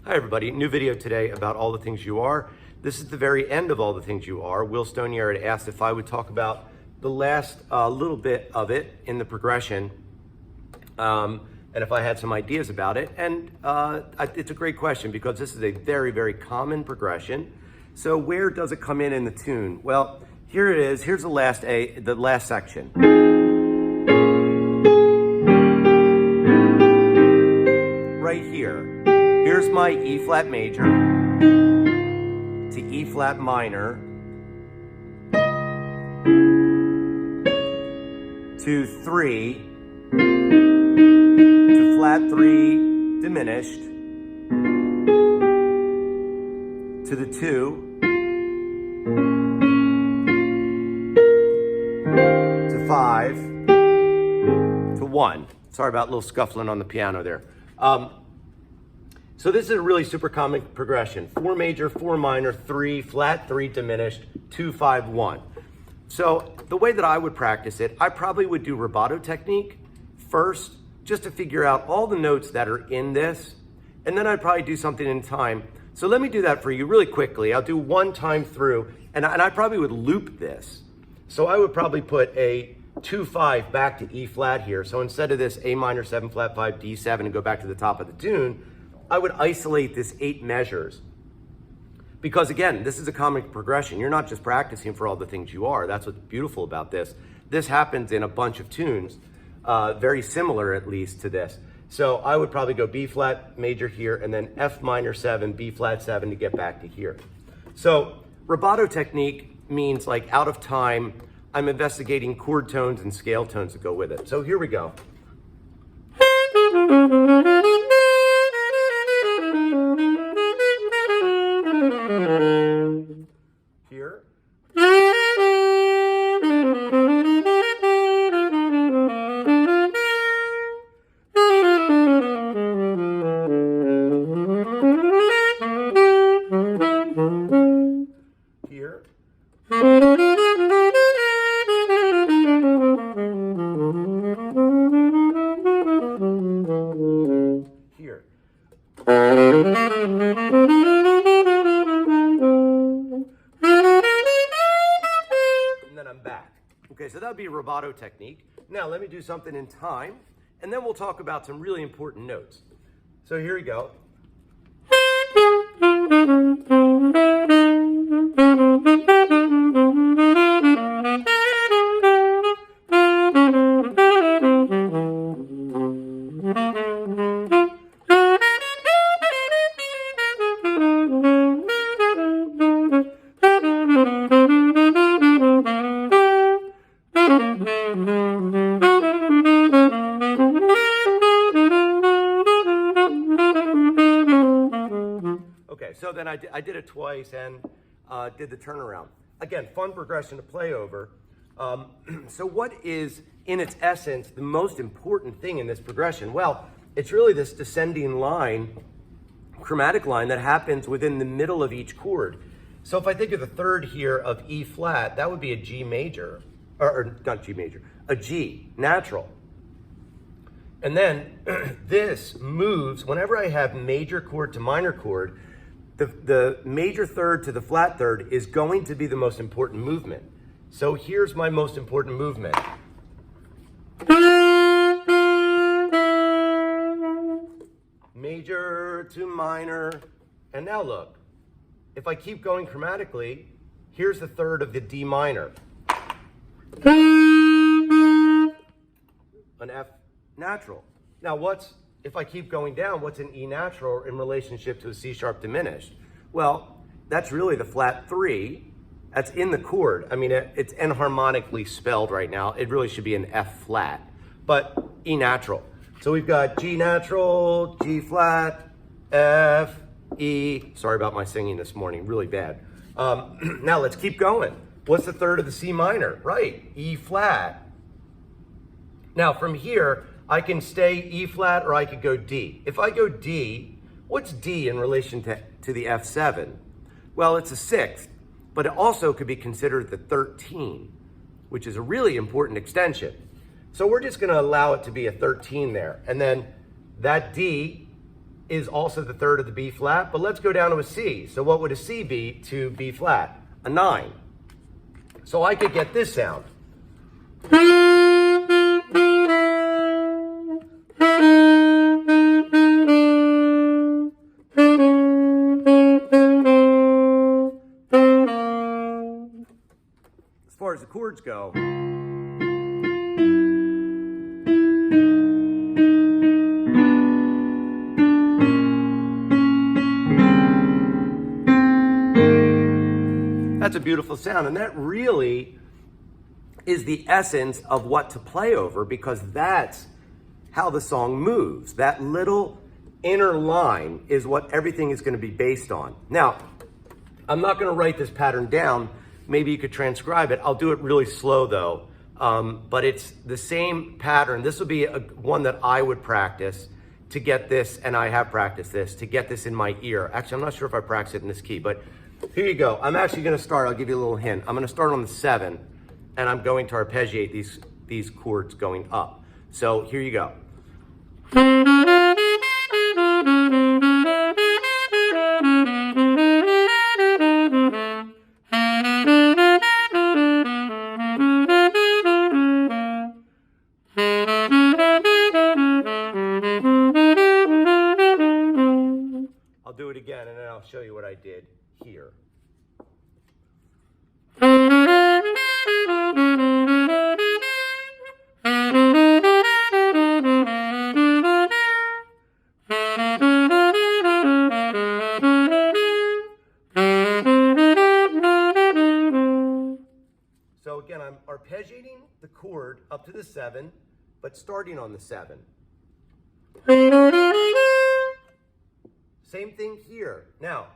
Hi everybody, new video today about All the Things You Are. This is the very end of All the Things You Are. Will Stonier had asked if I would talk about the last little bit of it in the progression and if I had some ideas about it. And it's a great question because this is a very, very common progression. So where does it come in the tune? Well, here it is. Here's the last section. Right here. Here's my E flat major to E flat minor to 3 to flat 3 diminished to the 2 to 5 to 1. Sorry about a little scuffling on the piano there. So this is a really super common progression. 4 major, 4 minor, 3 flat, 3 diminished, 2, 5, 1. So the way that I would practice it, I probably would do rubato technique first, just to figure out all the notes that are in this, and then I'd probably do something in time. So let me do that for you really quickly. I'll do one time through, and I probably would loop this. So I would probably put a 2, 5 back to E flat here. So instead of this A minor, 7 flat 5, D7 and go back to the top of the tune, I would isolate this 8 measures. Because again, this is a common progression. You're not just practicing for All the Things You Are. That's what's beautiful about this. This happens in a bunch of tunes, very similar at least to this. So I would probably go B flat major here and then F minor 7, B flat 7 to get back to here. So rubato technique means like out of time, I'm investigating chord tones and scale tones that go with it. So here we go. Here. Here. Here. And then I'm back. Okay, so that would be rubato technique. Now let me do something in time, and then we'll talk about some really important notes. So here we go. Okay, so then I did it twice and did the turnaround. Again, fun progression to play over. So what is, in its essence, the most important thing in this progression? Well, it's really this descending line, chromatic line that happens within the middle of each chord. So if I think of the third here of E flat, that would be a G major, or not G major, a G, natural. And then this moves, whenever I have major chord to minor chord, the major third to the flat third is going to be the most important movement. So here's my most important movement. Major to minor, and now look, if I keep going chromatically, here's the third of the D minor. An F natural. Now if I keep going down, what's an E natural in relationship to a C sharp diminished? Well, that's really the flat 3. That's in the chord. I mean, it's enharmonically spelled right now. It really should be an F flat, but E natural. So we've got G natural, G flat, F, E. Sorry about my singing this morning, really bad. Now let's keep going. What's the third of the C minor? Right, E flat. Now from here, I can stay E flat or I could go D. If I go D, what's D in relation to the F7? Well, it's a 6th, but it also could be considered the 13, which is a really important extension. So we're just gonna allow it to be a 13 there. And then that D is also the third of the B flat, but let's go down to a C. So what would a C be to B flat? A 9. So I could get this sound. As far as the chords go, that's a beautiful sound, and that really is the essence of what to play over, because that's how the song moves. That little inner line is what everything is going to be based on. Now, I'm not going to write this pattern down. Maybe you could transcribe it. I'll do it really slow though, but it's the same pattern. This will be one that I would practice to get this, and I have practiced this, to get this in my ear. Actually, I'm not sure if I practice it in this key, but here you go. I'm actually going to start. I'll give you a little hint. I'm going to start on the 7, and I'm going to arpeggiate these chords going up. So here you go. I'll do it again, and then I'll show you what I did here. So again, I'm arpeggiating the chord up to the 7, but starting on the 7. Same thing here. Now,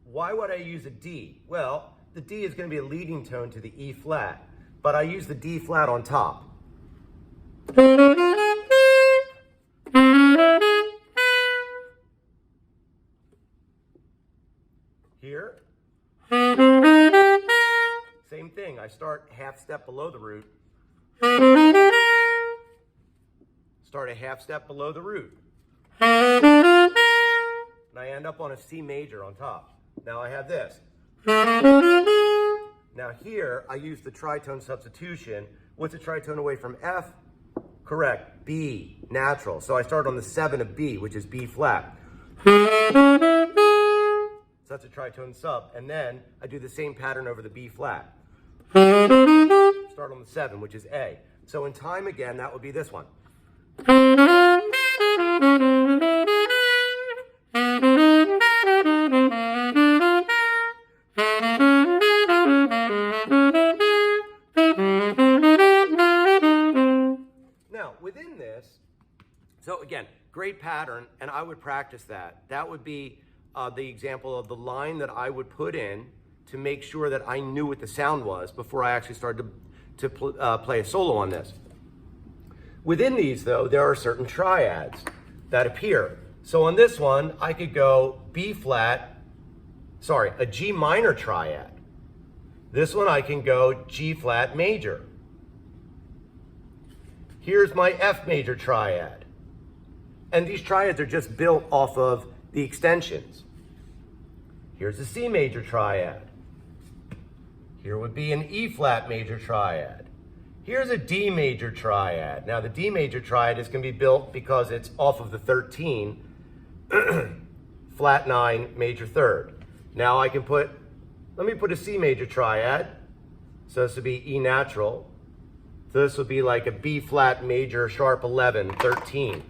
why would I use a D? Well, the D is going to be a leading tone to the E flat, but I use the D flat on top. Here, same thing. I start half step below the root. Start a half step below the root. And I end up on a C major on top. Now I have this. Now here, I use the tritone substitution. What's a tritone away from F? Correct, B, natural. So I start on the 7 of B, which is B flat. So that's a tritone sub. And then I do the same pattern over the B flat. Start on the 7, which is A. So in time again, that would be this one. Now, within this, so again, great pattern, and I would practice that. That would be the example of the line that I would put in to make sure that I knew what the sound was before I actually started to play a solo on this. Within these, though, there are certain triads that appear. So on this one, I could go a G minor triad. This one I can go G flat major. Here's my F major triad. And these triads are just built off of the extensions. Here's a C major triad. Here would be an E flat major triad. Here's a D major triad. Now the D major triad is going to be built because it's off of the 13, flat 9 major third. Now I can let me put a C major triad. So this would be E natural. So this would be like a B flat major sharp 11, 13.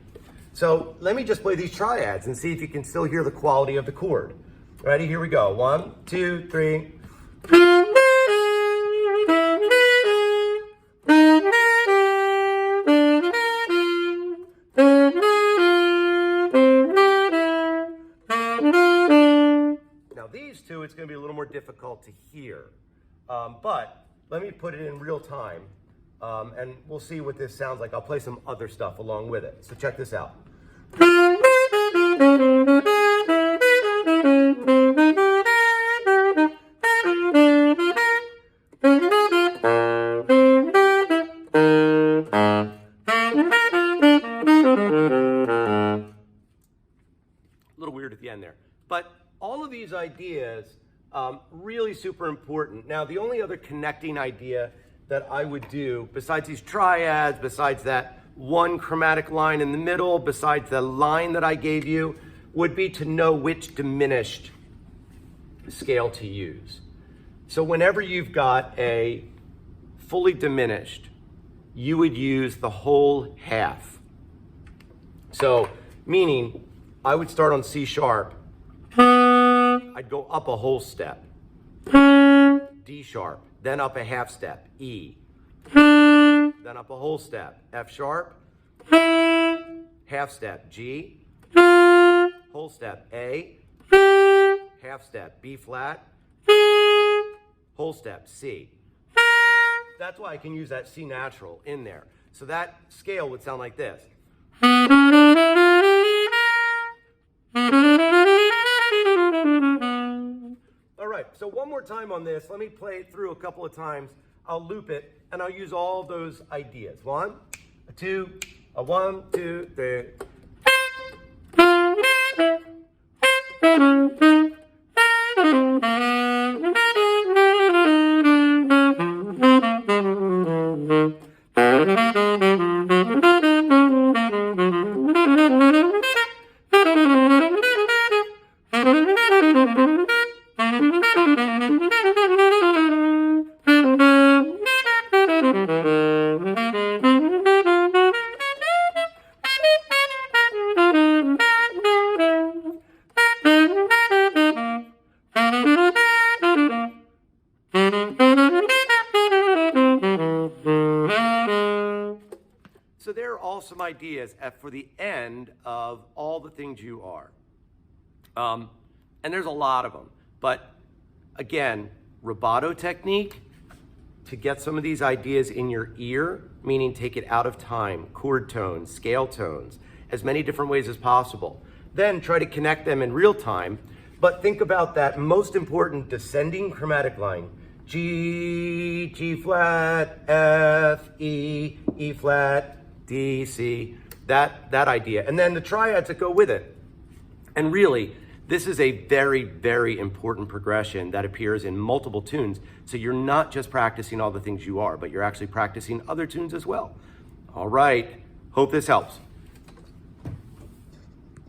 So let me just play these triads and see if you can still hear the quality of the chord. Ready? Here we go. 1, 2, 3. Now these two, it's going to be a little more difficult to hear, but let me put it in real time, and we'll see what this sounds like. I'll play some other stuff along with it. So check this out. little weird at the end there. But all of these ideas, really super important. Now, the only other connecting idea that I would do, besides these triads, besides that one chromatic line in the middle, besides the line that I gave you, would be to know which diminished scale to use. So whenever you've got a fully diminished, you would use the whole half. So, meaning, I would start on C sharp. I'd go up a whole step. D sharp, then up a half step, E. Then up a whole step, F sharp. Half step, G. Whole step, A. Half step, B flat. Whole step, C. That's why I can use that C natural in there. So that scale would sound like this. All right, so one more time on this. Let me play it through a couple of times. I'll loop it, and I'll use all those ideas. 1, 2, 1, 2, 3. So there are all some ideas for the end of all the things you are. And there's a lot of them. But again, rubato technique to get some of these ideas in your ear, meaning take it out of time, chord tones, scale tones, as many different ways as possible. Then try to connect them in real time, but think about that most important descending chromatic line. G, G flat, F, E, E flat, D, C, that idea. And then the triads that go with it. And really, this is a very, very important progression that appears in multiple tunes. So you're not just practicing all the things you are, but you're actually practicing other tunes as well. All right, hope this helps.